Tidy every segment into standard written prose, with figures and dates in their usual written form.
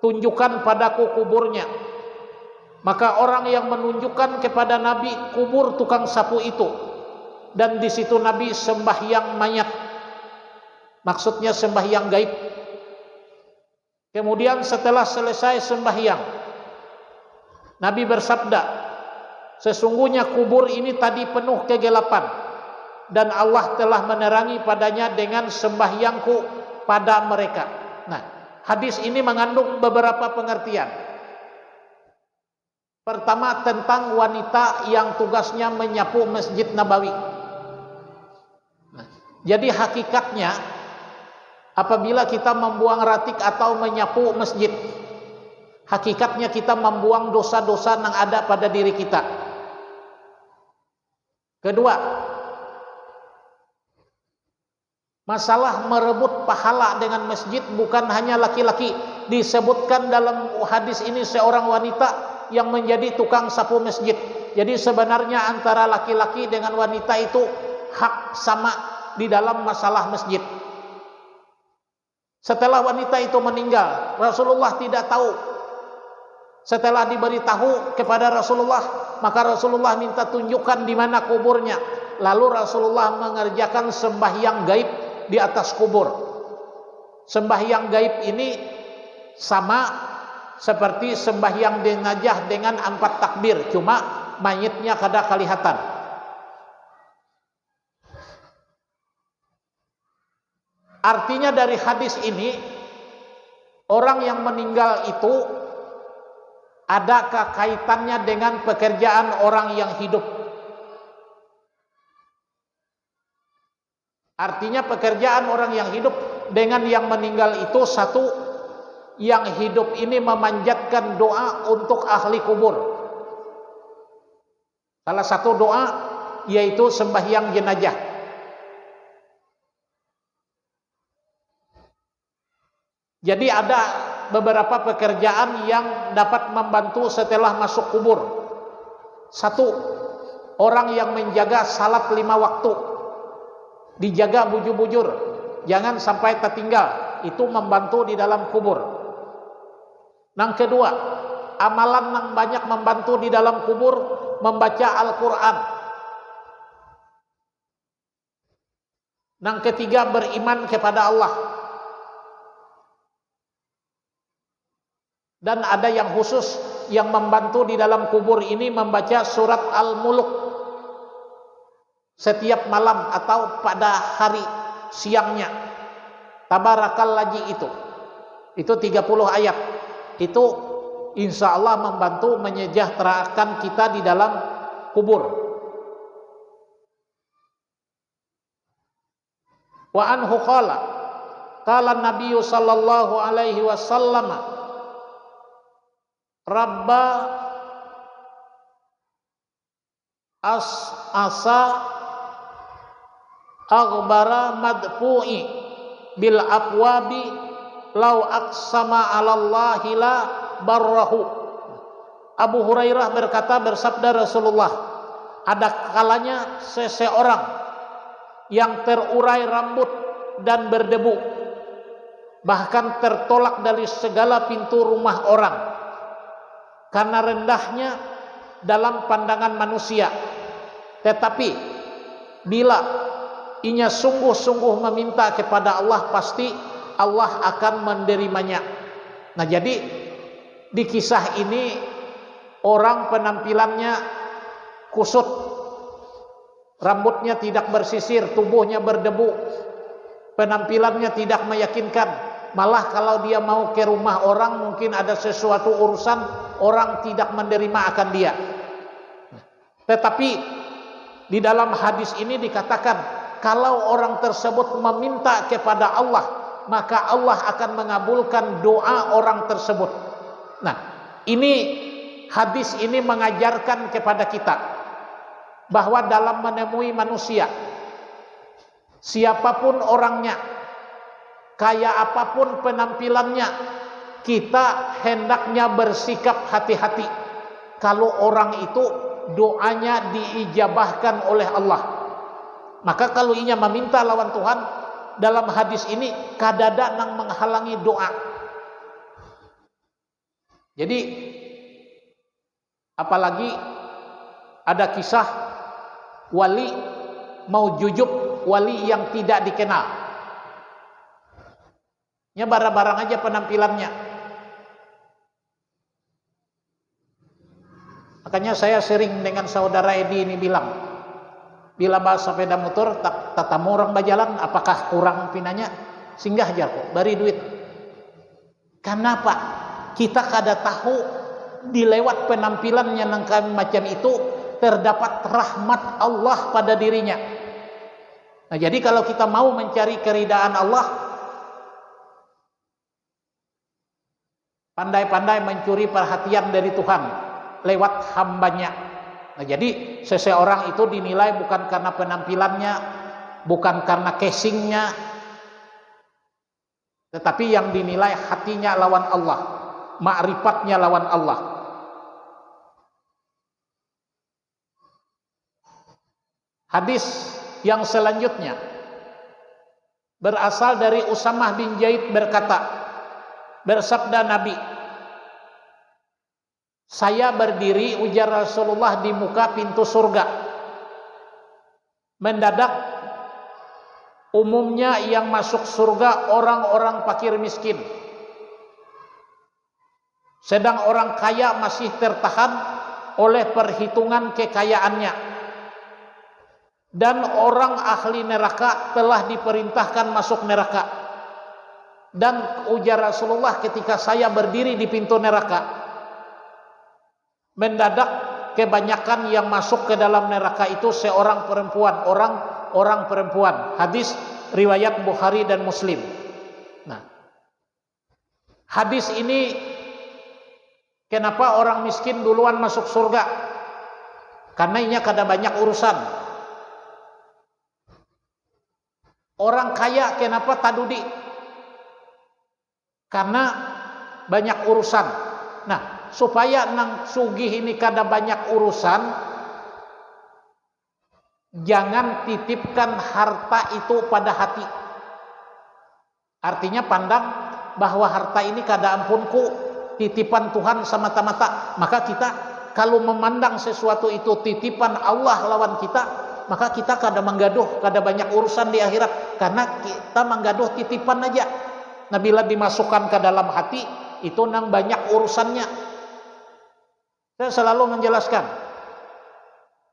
tunjukkan padaku kuburnya. Maka orang yang menunjukkan kepada Nabi kubur tukang sapu itu, dan di situ Nabi sembahyang mayat, maksudnya sembahyang gaib. Kemudian setelah selesai sembahyang, Nabi bersabda, sesungguhnya kubur ini tadi penuh kegelapan, dan Allah telah menerangi padanya dengan sembahyangku pada mereka. Nah, hadis ini mengandung beberapa pengertian. Pertama, tentang wanita yang tugasnya menyapu Masjid Nabawi. Nah, jadi hakikatnya apabila kita membuang ratik atau menyapu masjid, hakikatnya kita membuang dosa-dosa yang ada pada diri kita. Kedua, masalah merebut pahala dengan masjid bukan hanya laki-laki. Disebutkan dalam hadis ini seorang wanita yang menjadi tukang sapu masjid. Jadi sebenarnya antara laki-laki dengan wanita itu hak sama di dalam masalah masjid. Setelah wanita itu meninggal, Rasulullah tidak tahu. Setelah diberitahu kepada Rasulullah, maka Rasulullah minta tunjukkan di mana kuburnya. Lalu Rasulullah mengerjakan sembahyang gaib di atas kubur. Sembahyang gaib ini sama seperti sembahyang jenazah dengan 4 takbir, cuma mayitnya kada kelihatan. Artinya dari hadis ini, orang yang meninggal itu ada kaitannya dengan pekerjaan orang yang hidup. Artinya pekerjaan orang yang hidup dengan yang meninggal itu satu, yang hidup ini memanjatkan doa untuk ahli kubur. Salah satu doa yaitu sembahyang jenazah. Jadi ada beberapa pekerjaan yang dapat membantu setelah masuk kubur. Satu, orang yang menjaga salat 5 waktu, dijaga bujur-bujur, jangan sampai tertinggal. Itu membantu di dalam kubur. Yang kedua, amalan yang banyak membantu di dalam kubur, membaca Al-Quran. Yang ketiga, beriman kepada Allah. Dan ada yang khusus yang membantu di dalam kubur ini membaca surat Al-Muluk setiap malam atau pada hari siangnya. Tabarakal ladzi itu 30 ayat. Itu insya Allah membantu menyejahterakan kita di dalam kubur. Wa anhu qala Nabi sallallahu alaihi wasallam, Rabba asa aghbara madfu'i bil abwabi lau aqsama 'alallahi la barrahu. Abu Hurairah berkata, bersabda Rasulullah, ada kalanya seseorang yang terurai rambut dan berdebu, bahkan tertolak dari segala pintu rumah orang karena rendahnya dalam pandangan manusia. Tetapi bila inya sungguh-sungguh meminta kepada Allah, pasti Allah akan menerimanya. Nah, jadi di kisah ini orang penampilannya kusut, rambutnya tidak bersisir, tubuhnya berdebu, penampilannya tidak meyakinkan. Malah kalau dia mau ke rumah orang, mungkin ada sesuatu urusan, orang tidak menerima akan dia. Tetapi di dalam hadis ini dikatakan, kalau orang tersebut meminta kepada Allah, maka Allah akan mengabulkan doa orang tersebut. Nah, ini hadis ini mengajarkan kepada kita bahwa dalam menemui manusia, siapapun orangnya, kaya apapun penampilannya, kita hendaknya bersikap hati-hati. Kalau orang itu doanya diijabahkan oleh Allah, maka kalau inya meminta lawan Tuhan, dalam hadis ini kadada nang menghalangi doa. Jadi apalagi ada kisah wali mau jujub, wali yang tidak dikenal. Ya barang-barang aja penampilannya. Makanya saya sering dengan saudara Edi ini bilang, bila bawa sepeda motor tatamu orang berjalan, apakah kurang pinanya? Singgah aja kok, beri duit. Kenapa? Kita kada tahu di lewat penampilannya nangkami macam itu terdapat rahmat Allah pada dirinya. Nah, jadi kalau kita mau mencari keridaan Allah, pandai-pandai mencuri perhatian dari Tuhan lewat hambanya. Nah, jadi seseorang itu dinilai bukan karena penampilannya, bukan karena casingnya, tetapi yang dinilai hatinya lawan Allah, ma'rifatnya lawan Allah. Hadis yang selanjutnya berasal dari Usamah bin Zaid berkata, bersabda Nabi, saya berdiri, ujar Rasulullah, di muka pintu surga. Mendadak umumnya yang masuk surga orang-orang fakir miskin, sedang orang kaya masih tertahan oleh perhitungan kekayaannya, dan orang ahli neraka telah diperintahkan masuk neraka. Dan ujar Rasulullah, ketika saya berdiri di pintu neraka, mendadak kebanyakan yang masuk ke dalam neraka itu seorang perempuan, orang perempuan. Hadis riwayat Bukhari dan Muslim. Nah, hadis ini kenapa orang miskin duluan masuk surga? Karena ini kada banyak urusan. Orang kaya kenapa tadudi? Karena banyak urusan. Nah, supaya nang sugih ini kada banyak urusan, jangan titipkan harta itu pada hati. Artinya pandang bahwa harta ini kada ampunku, titipan Tuhan semata-mata. Maka kita kalau memandang sesuatu itu titipan Allah lawan kita, maka kita kada menggaduh, kada banyak urusan di akhirat, karena kita menggaduh titipan aja. Nah, bila dimasukkan ke dalam hati, itu nang banyak urusannya. Saya selalu menjelaskan,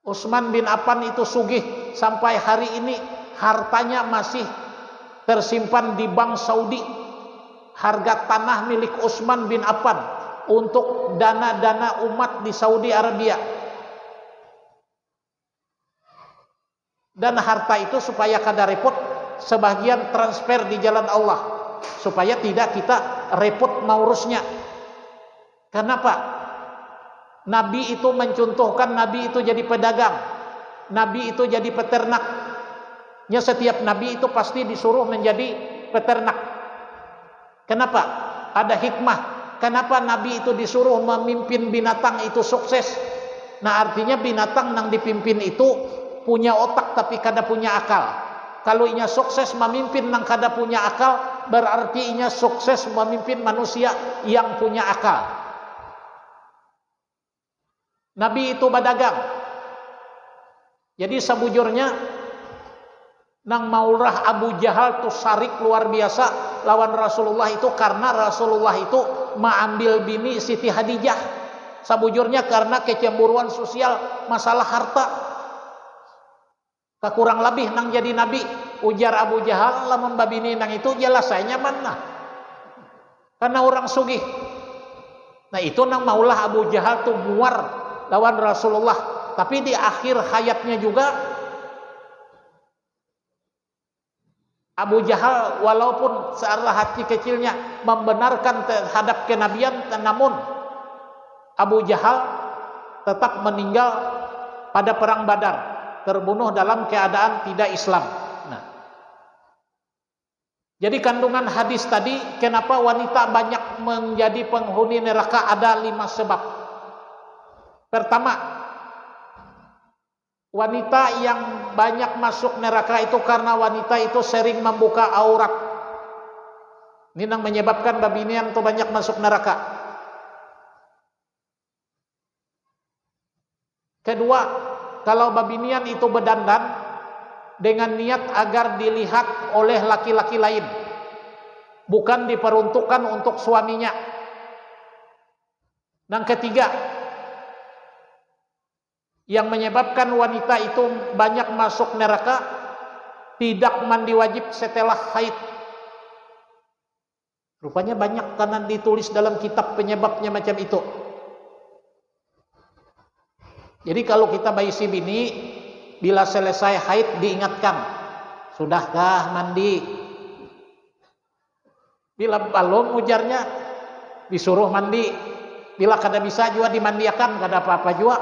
Utsman bin Affan itu sugih sampai hari ini hartanya masih tersimpan di bank Saudi. Harga tanah milik Utsman bin Affan untuk dana-dana umat di Saudi Arabia. Dan harta itu supaya kada repot, sebagian transfer di jalan Allah, supaya tidak kita repot mengurusnya. Kenapa? Nabi itu mencontohkan, Nabi itu jadi pedagang, Nabi itu jadi peternak. Ya, setiap Nabi itu pasti disuruh menjadi peternak. Kenapa? Ada hikmah. Kenapa Nabi itu disuruh memimpin binatang itu sukses? Nah, artinya binatang yang dipimpin itu punya otak tapi kada punya akal. Kalau inya sukses memimpin nang kada punya akal, berarti inya sukses memimpin manusia yang punya akal. Nabi itu berdagang. Jadi sebujurnya nang maurah Abu Jahal tu sarik luar biasa lawan Rasulullah itu, karena Rasulullah itu mengambil bini Siti Hadijah. Sebujurnya karena kecemburuan sosial masalah harta. Kurang lebih nang jadi nabi, ujar Abu Jahal, lamun babini nang itu jelas saya nyaman nah, karena orang sugih. Nah, itu nang maulah Abu Jahal tuh muar lawan Rasulullah. Tapi di akhir hayatnya juga Abu Jahal walaupun searah hati kecilnya membenarkan terhadap kenabian, namun Abu Jahal tetap meninggal pada perang Badar, terbunuh dalam keadaan tidak Islam. Nah, jadi kandungan hadis tadi, kenapa wanita banyak menjadi penghuni neraka, ada 5 sebab. Pertama, wanita yang banyak masuk neraka itu karena wanita itu sering membuka aurat. Ini yang menyebabkan babinian itu banyak masuk neraka. Kedua, kalau babinian itu berdandan dengan niat agar dilihat oleh laki-laki lain, bukan diperuntukkan untuk suaminya. Dan ketiga, yang menyebabkan wanita itu banyak masuk neraka, tidak mandi wajib setelah haid. Rupanya banyak karena ditulis dalam kitab penyebabnya macam itu. Jadi kalau kita bayi si bini, bila selesai haid diingatkan, sudahkah mandi? Bila belum, ujarnya disuruh mandi. Bila kada bisa juga dimandiakan, kada apa-apa juga.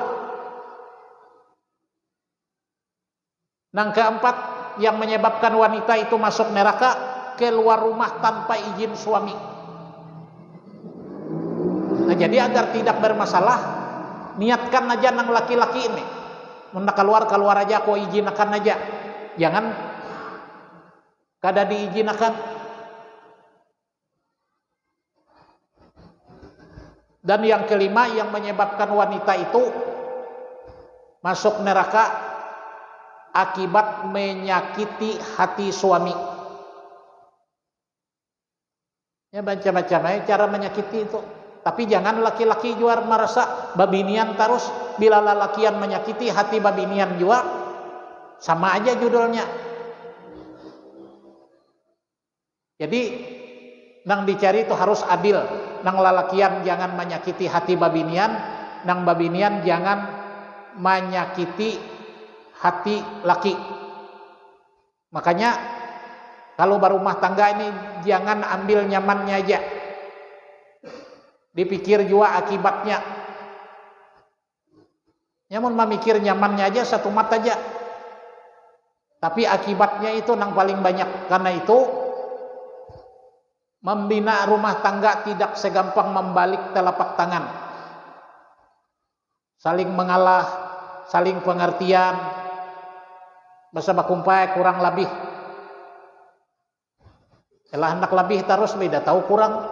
Yang keempat, yang menyebabkan wanita itu masuk neraka, keluar rumah tanpa izin suami. Nah, jadi agar tidak bermasalah, niatkan aja nang laki-laki ini. Menda keluar aja, kau izinakan aja. Jangan kada diizinakan. Dan yang kelima, yang menyebabkan wanita itu masuk neraka akibat menyakiti hati suami. Ya macam-macam cara menyakiti itu. Tapi jangan laki-laki juga merasa babinian terus. Bila lalakian menyakiti hati babinian juga, sama aja judulnya. Jadi nang dicari itu harus adil. Nang lalakian jangan menyakiti hati babinian, nang babinian jangan menyakiti hati laki. Makanya kalau berumah tangga ini jangan ambil nyamannya aja, dipikir juga akibatnya. Namun memikir nyamannya aja satu mata aja, tapi akibatnya itu nang paling banyak. Karena itu membina rumah tangga tidak segampang membalik telapak tangan. Saling mengalah, saling pengertian, bahasa bakumpai kurang lebih. Elah hendak lebih terus beda tahu kurang.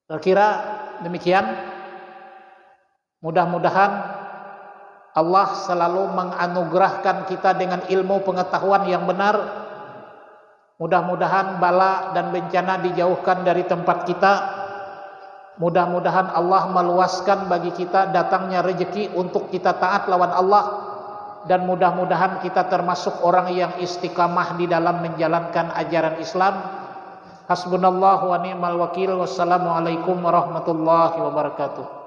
Kira-kira demikian. Mudah-mudahan Allah selalu menganugerahkan kita dengan ilmu pengetahuan yang benar. Mudah-mudahan bala dan bencana dijauhkan dari tempat kita. Mudah-mudahan Allah meluaskan bagi kita datangnya rezeki untuk kita taat lawan Allah. Dan mudah-mudahan kita termasuk orang yang istiqamah di dalam menjalankan ajaran Islam. Hasbunallahu wa ni'mal wakil. Wassalamualaikum warahmatullahi wabarakatuh.